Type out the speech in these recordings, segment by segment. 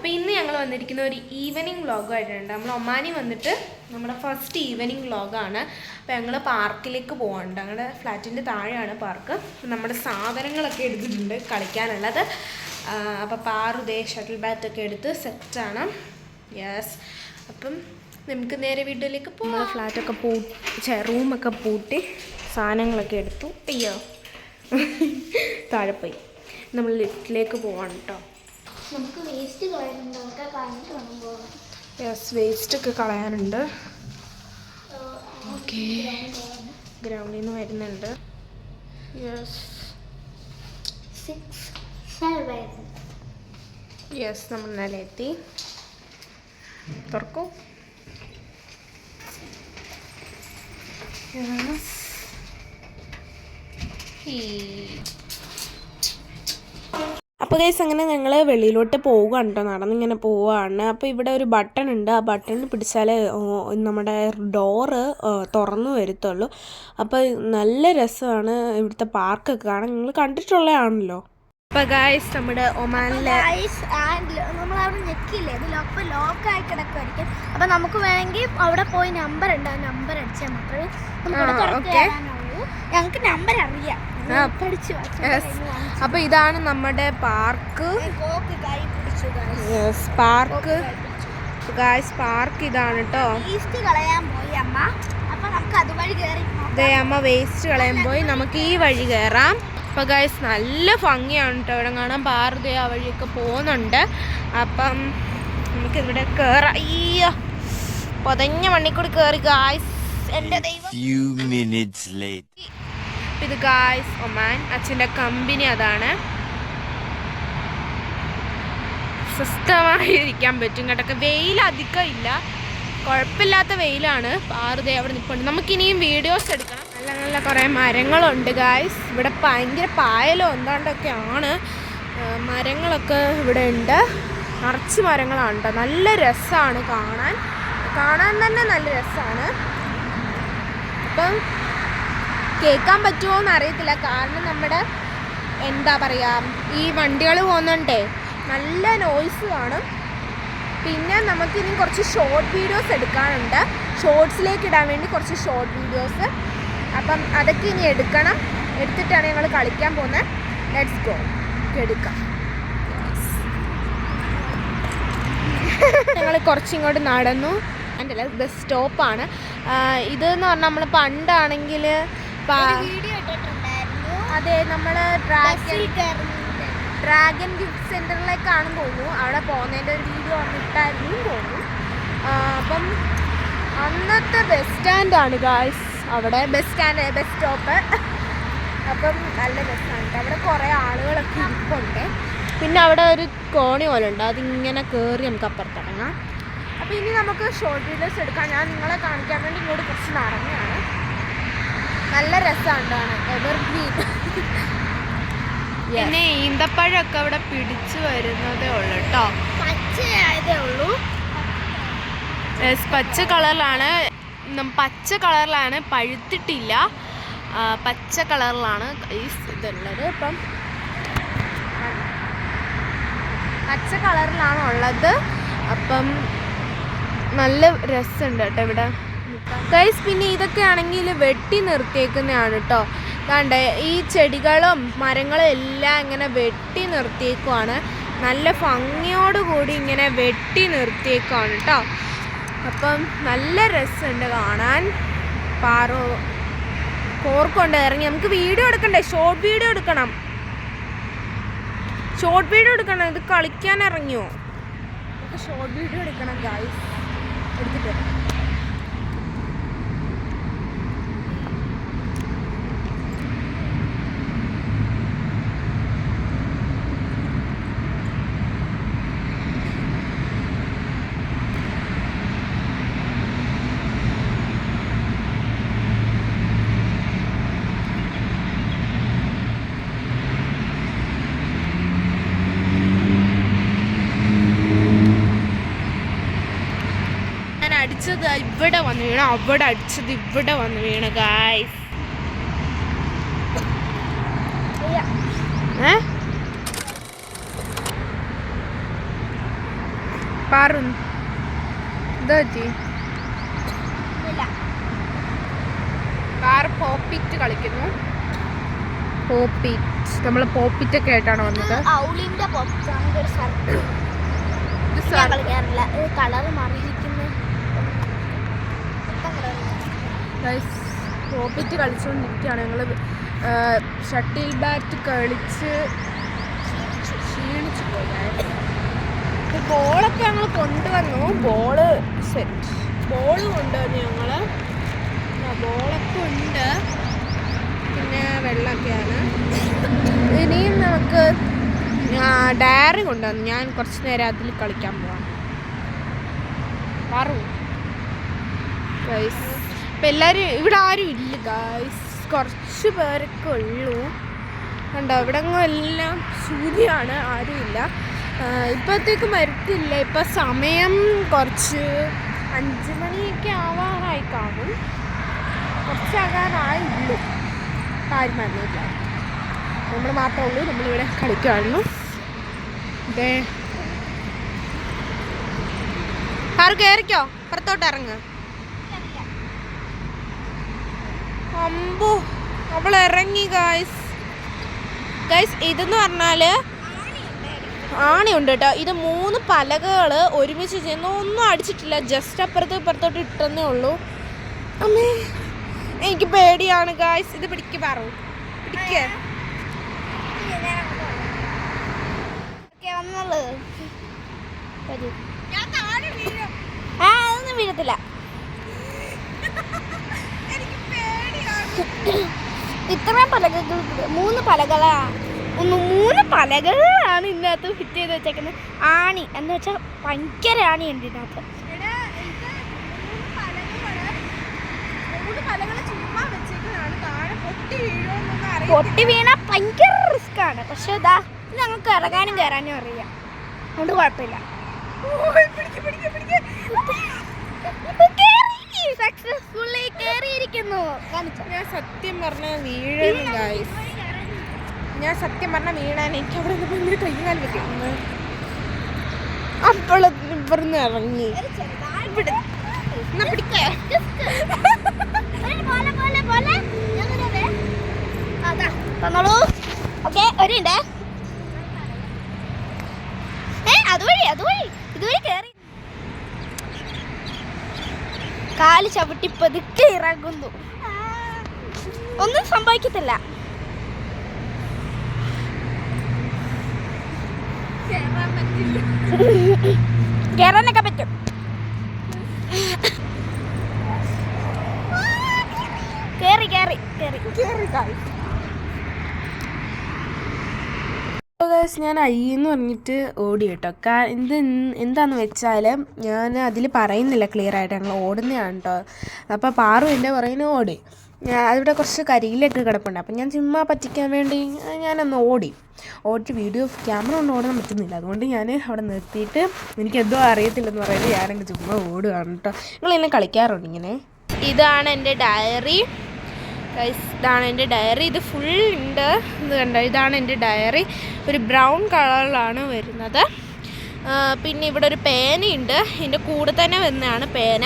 അപ്പോൾ ഇന്ന് ഞങ്ങൾ വന്നിരിക്കുന്ന ഒരു ഈവനിങ് വ്ളോഗായിട്ടുണ്ട്. നമ്മൾ ഒമാനി വന്നിട്ട് നമ്മുടെ ഫസ്റ്റ് ഈവനിങ് വ്ളോഗാണ്. അപ്പോൾ ഞങ്ങൾ പാർക്കിലേക്ക് പോകാനുണ്ട്. ഞങ്ങളുടെ ഫ്ലാറ്റിൻ്റെ താഴെയാണ് പാർക്ക്. നമ്മുടെ സാധനങ്ങളൊക്കെ എടുത്തിട്ടുണ്ട് കളിക്കാനുള്ളത്. അപ്പോൾ പാറുദേ ഷട്ടിൽ ബാറ്റൊക്കെ എടുത്ത് സെറ്റാണ്. യെസ്, അപ്പം നമുക്ക് നേരെ വീട്ടിലേക്ക് പോകാം. ഫ്ലാറ്റൊക്കെ റൂമൊക്കെ പൂട്ടി സാധനങ്ങളൊക്കെ എടുത്തു. അയ്യോ താഴെ പോയി. നമ്മൾ ലിഫ്റ്റിലേക്ക് പോവാണ് കേട്ടോ. നമുക്ക് വേസ്റ്റ് കളയാനുണ്ട്. യെസ്, വേസ്റ്റൊക്കെ കളയാനുണ്ട്. ഓക്കെ, ഗ്രൗണ്ടിൽ നിന്ന് വരുന്നുണ്ട്. യെസ് യെസ്, നമ്മൾ ഇന്നലെ എത്തി. തുറക്കും. അപ്പോൾ ഗൈസ് അങ്ങനെ ഞങ്ങൾ വെളിയിലോട്ട് പോവുകയാണ് കേട്ടോ. നടന്നിങ്ങനെ പോവുകയാണ്. അപ്പോൾ ഇവിടെ ഒരു ബട്ടൺ ഉണ്ട്. ആ ബട്ടൺ പിടിച്ചാൽ നമ്മുടെ ഡോറ് തുറന്നു വരത്തുള്ളൂ. അപ്പോൾ നല്ല രസമാണ് ഇവിടുത്തെ പാർക്കൊക്കെ കാണാൻ. നിങ്ങൾ കണ്ടിട്ടുള്ളതാണല്ലോ. അപ്പോൾ ഗൈസ് നമ്മുടെ ഒമാനിലെ നമ്മളവിടെ ഞെക്കില്ലേ, ഇതിലൊപ്പം ലോക്കായി കിടക്കുമായിരിക്കും. അപ്പോൾ നമുക്ക് വേണമെങ്കിൽ അവിടെ പോയി നമ്പർ ഉണ്ട്, ആ നമ്പർ അടിച്ചാൽ മാത്രമേ നമുക്ക് ഞങ്ങൾക്ക് നമ്പർ അറിയാം. അപ്പൊ ഇതാണ് നമ്മുടെ പാർക്ക്. പാർക്ക് ഇതാണ് കേട്ടോ. അമ്മ വേസ്റ്റ് കളയാൻ പോയി. നമുക്ക് ഈ വഴി കയറാം. അപ്പൊ ഗായ്സ് നല്ല ഭംഗിയാണ് കേട്ടോ ഇവിടെ കാണാൻ. പാറുദേ ആ വഴിയൊക്കെ പോകുന്നുണ്ട്. അപ്പം നമുക്ക് ഇവിടെ കയറാം. അയ്യോ, പൊതഞ്ഞ മണ്ണിക്കൂടി കയറി ഗായ്സ്. എന്റെ ദൈവം. ഇത് ഗായ്സ് ഒമാൻ, അച്ഛൻ്റെ കമ്പനി അതാണ്. സ്വസ്ഥമായിരിക്കാൻ പറ്റും കേട്ടൊക്കെ. വെയിൽ അധികം ഇല്ല, കുഴപ്പമില്ലാത്ത വെയിലാണ്. പാറുദേ അവിടെ നിൽപ്പുണ്ട്. നമുക്കിനിയും വീഡിയോസ് എടുക്കണം. നല്ല നല്ല കുറേ മരങ്ങളുണ്ട് ഗായ്സ്. ഇവിടെ ഭയങ്കര പായലോ എന്താണ്ടൊക്കെയാണ്. മരങ്ങളൊക്കെ ഇവിടെ ഉണ്ട്, നിറച്ച് മരങ്ങളാണ് കേട്ടോ. നല്ല രസമാണ് കാണാൻ തന്നെ നല്ല രസമാണ്. അപ്പം കേൾക്കാൻ പറ്റുമോ എന്ന് അറിയത്തില്ല, കാരണം നമ്മുടെ എന്താ പറയുക, ഈ വണ്ടികൾ പോകുന്നുണ്ടേ നല്ല നോയ്സ് കാണും. പിന്നെ നമുക്കിനി കുറച്ച് ഷോർട്ട് വീഡിയോസ് എടുക്കാനുണ്ട്. ഷോർട്സിലേക്ക് ഇടാൻ വേണ്ടി കുറച്ച് ഷോർട്ട് വീഡിയോസ്. അപ്പം അതൊക്കെ ഇനി എടുത്തിട്ടാണ് ഞങ്ങൾ കളിക്കാൻ പോകുന്നത്. ലെറ്റ്സ് ഗോ, എടുക്കാം. ഞങ്ങൾ കുറച്ചിങ്ങോട്ട് നടന്നു. എൻ്റെ ബസ് സ്റ്റോപ്പാണ് ഇതെന്ന് പറഞ്ഞാൽ. നമ്മൾ പണ്ടാണെങ്കിൽ അതെ, നമ്മൾ ഡ്രാഗൺ ഗിഫ്റ്റ് സെൻറ്ററിലേക്കാണെന്ന് തോന്നുന്നു. അവിടെ പോകുന്നതിൻ്റെ ഒരു വീഡിയോ ഇട്ടായിരുന്നു തോന്നുന്നു. അപ്പം അന്നത്തെ ബസ് സ്റ്റാൻഡാണ് ഗായ്സ്. അവിടെ ബസ് സ്റ്റോപ്പ്. അപ്പം നല്ല രസമാണ്. അവിടെ കുറേ ആളുകളൊക്കെ ഇരിപ്പുണ്ട്. പിന്നെ അവിടെ ഒരു കോണി പോലെ ഉണ്ട്, അതിങ്ങനെ കയറി നമുക്ക് അപ്പുറത്തിറങ്ങാം. അപ്പോൾ ഇനി നമുക്ക് ഷോർട്ട് വീഡിയോസ് എടുക്കാം. ഞാൻ നിങ്ങളെ കാണിക്കാൻ വേണ്ടി ഇങ്ങോട്ട് കുറച്ച് നടന്നതാണ്. നല്ല രസമാണ്, എവർഗ്രീൻ. പിന്നെ ഈന്തപ്പഴമൊക്കെ അവിടെ പിടിച്ചു വരുന്നതേ ഉള്ളൂ കേട്ടോ. പച്ചയായതേ ഉള്ളൂ. പച്ച കളറിലാണ്, പഴുത്തിട്ടില്ല. പച്ച കളറിലാണ് ഇതുള്ളത്. ഇപ്പം പച്ച കളറിലാണ് ഉള്ളത്. അപ്പം നല്ല രസമുണ്ട് കേട്ടോ ഇവിടെ ഗൈസ്. പിന്നെ ഇതൊക്കെ ആണെങ്കിൽ വെട്ടി നിർത്തിയേക്കുന്നതാണ് കേട്ടോ. കണ്ടേ, ഈ ചെടികളും മരങ്ങളും എല്ലാം ഇങ്ങനെ വെട്ടി നിർത്തിയേക്കുവാണ്. നല്ല ഭംഗിയോടുകൂടി ഇങ്ങനെ വെട്ടി നിർത്തിയേക്കുവാണ് കേട്ടോ. അപ്പം നല്ല രസമുണ്ട് കാണാൻ. കോർക്കൊണ്ട് ഇറങ്ങി നമുക്ക് വീഡിയോ എടുക്കണ്ടേ, ഷോർട്ട് വീഡിയോ എടുക്കണം. ഇത് കളിക്കാൻ ഇറങ്ങിയോ? നമുക്ക് ഷോർട്ട് വീഡിയോ എടുക്കണം ഗൈസ്. എടുത്തിട്ട് അടിച്ചത് ഇവിടെ വന്ന് വീണ, അവിടെ അടിച്ചത് ഇവിടെ വന്ന് വീണ ഗായ്സ്. പാറു എന്താ പറ്റി? പാറ പോപ്പിറ്റ് കളിക്കുന്നു. പോപ്പിറ്റ് നമ്മൾ പോപ്പിറ്റ് ഒക്കെ ആയിട്ടാണ് വന്നത്. പോപ്പിറ്റ് കളിച്ചുകൊണ്ടിരിക്കുകയാണ് ഞങ്ങൾ. ഷട്ടിൽ ബാറ്റ് കളിച്ച് ക്ഷീണിച്ചു പോയി. ബോളൊക്കെ ഞങ്ങൾ കൊണ്ടുവന്നു. ബോള് കൊണ്ടുവന്നു ഞങ്ങൾ. ബോളൊക്കെ ഉണ്ട്. പിന്നെ വെള്ളമൊക്കെയാണ്. ഇനിയും നമുക്ക് ഡയറി കൊണ്ടുവന്നു. ഞാൻ കുറച്ച് നേരം അതിൽ കളിക്കാൻ പോവാം. പറു ഗൈസ്. ഇപ്പം എല്ലാവരും ഇവിടെ ആരും ഇല്ല ഗൈസ്. കുറച്ച് പേരൊക്കെ ഉള്ളൂ. കണ്ടോ ഇവിടെ എല്ലാം ശൂന്യമാണ്, ആരുമില്ല. ഇപ്പോഴത്തേക്ക് വരത്തില്ല. ഇപ്പം സമയം കുറച്ച് 5 മണിയൊക്കെ ആവാറായി കാണും. കുറച്ചാകാറായുള്ളൂ. ആരും വന്നില്ല. നമ്മൾ മാത്രമേ ഉള്ളൂ. നമ്മളിവിടെ കളിക്കുമായിരുന്നു. ഇതേ ആറ് കയറിക്കോ, പുറത്തോട്ട് ഇറങ്ങ്. അമ്പോ അവൾ ഇറങ്ങി ഗൈസ്. ഇതെന്ന് പറഞ്ഞാൽ ആണിയുണ്ട് കേട്ടോ. ഇത് 3 പലകകൾ ഒരുമിച്ച് ചെയ്യുന്ന ഒന്നും അടിച്ചിട്ടില്ല. ജസ്റ്റ് അപ്പുറത്തോട്ട് ഇട്ടെന്നേ ഉള്ളൂ. അമ്മേ എനിക്ക് പേടിയാണ് ഗൈസ്. ഇത് പിടിക്ക് പറു, പിടിക്കേ. അതൊന്നും വീഴത്തില്ല. ഇത്രയും പലകകൾ 3 പലകളാണ്. 3 പലകളാണ് ഇതിനകത്ത് ഫിറ്റ് ചെയ്ത് വെച്ചേക്കുന്നത്. ആണി എന്ന് വെച്ചാൽ ഭയങ്കര ആണിയുണ്ട് ഇതിനകത്ത്. പൊട്ടി വീണ ഭയങ്കര റിസ്ക് ആണ്. പക്ഷെ ഇതാ ഞങ്ങൾക്ക് ഇറങ്ങാനും കയറാനും അറിയാം, അതുകൊണ്ട് കുഴപ്പമില്ല. സക്സസ്ഫുള്ളി കേറിയിരിക്കുന്നു. ഞാൻ സത്യം പറഞ്ഞാൽ വീഴാൻ എനിക്ക് അവിടെ ഭയങ്കര കൈകാൽ വെക്കുന്നു. അപ്പോൾ ഇവിടുന്ന് ഇറങ്ങി തന്നോളൂ. ഓക്കെ, ഒരു മിനിറ്റ്. ഇതുവഴി കേറി കാല് ചവിട്ടി പതുക്കെ ഇറങ്ങുന്നു. ഒന്നും സംഭവിക്കത്തില്ല. കേറാനൊക്കെ പറ്റും. കേറി ഞാൻ അയ്യെന്ന് പറഞ്ഞിട്ട് ഓടി കേട്ടോ. എന്താന്ന് വെച്ചാൽ ഞാൻ അതിൽ പറയുന്നില്ല ക്ലിയർ ആയിട്ട്, ഞങ്ങൾ ഓടുന്നതാണ് കേട്ടോ. അപ്പോൾ പാറു എൻ്റെ പറയുന്നു ഓടി. അതിവിടെ കുറച്ച് കരിയിലൊക്കെ കിടപ്പുണ്ട്. അപ്പം ഞാൻ ചുമ്മാ പറ്റിക്കാൻ വേണ്ടി ഞാനൊന്ന് ഓടിച്ച് വീഡിയോ ക്യാമറ കൊണ്ട് ഓടാൻ പറ്റുന്നില്ല. അതുകൊണ്ട് ഞാൻ അവിടെ നിർത്തിയിട്ട് എനിക്കെന്തോ അറിയത്തില്ലെന്ന് പറയുന്നത് ഞാനങ്ങ് ചുമ്മാ ഓടുകയാണ് കേട്ടോ. നിങ്ങളെന്നെ കളിക്കാറുണ്ട് ഇങ്ങനെ. ഇതാണ് എൻ്റെ ഡയറി. ഇത് ഫുൾ ഉണ്ട്. ഇത് കണ്ടോ, ഇതാണ് എൻ്റെ ഡയറി. ഒരു ബ്രൗൺ കളറിലാണ് വരുന്നത്. പിന്നെ ഇവിടെ ഒരു പേനയുണ്ട്. ഇതിൻ്റെ കൂടെ തന്നെ വരുന്നതാണ് പേന.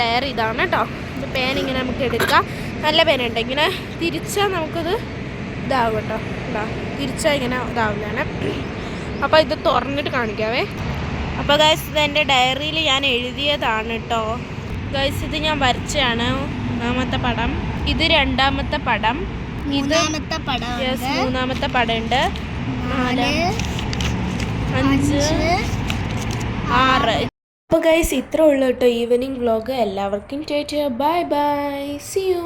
ഡയറി ഇതാണ് കേട്ടോ. ഇത് പേന ഇങ്ങനെ നമുക്ക് എടുക്കാം. നല്ല പേന ഉണ്ട്. ഇങ്ങനെ തിരിച്ചാൽ നമുക്കിത് ഇതാവും കേട്ടോ. തിരിച്ചാൽ ഇങ്ങനെ ഇതാവുന്നതാണ്. അപ്പോൾ ഇത് തുറന്നിട്ട് കാണിക്കാവേ. അപ്പോൾ ഗൈസ് ഇത് എൻ്റെ ഡയറിയിൽ ഞാൻ എഴുതിയതാണ് കേട്ടോ. ഗൈസ് ഇത് ഞാൻ വരച്ചതാണ്. 1ാമത്തെ പടം, ഇത് 2ാമത്തെ പടം, ഇത് 3ാമത്തെ പടം ഉണ്ട്. 4, 5, 6. അപ്പോൾ ഗൈസ് ഇത്രേ ഉള്ളൂ കേട്ടോ ഈവനിങ് വ്ലോഗ്. എല്ലാവർക്കും ബൈ ബൈ, സീ യു.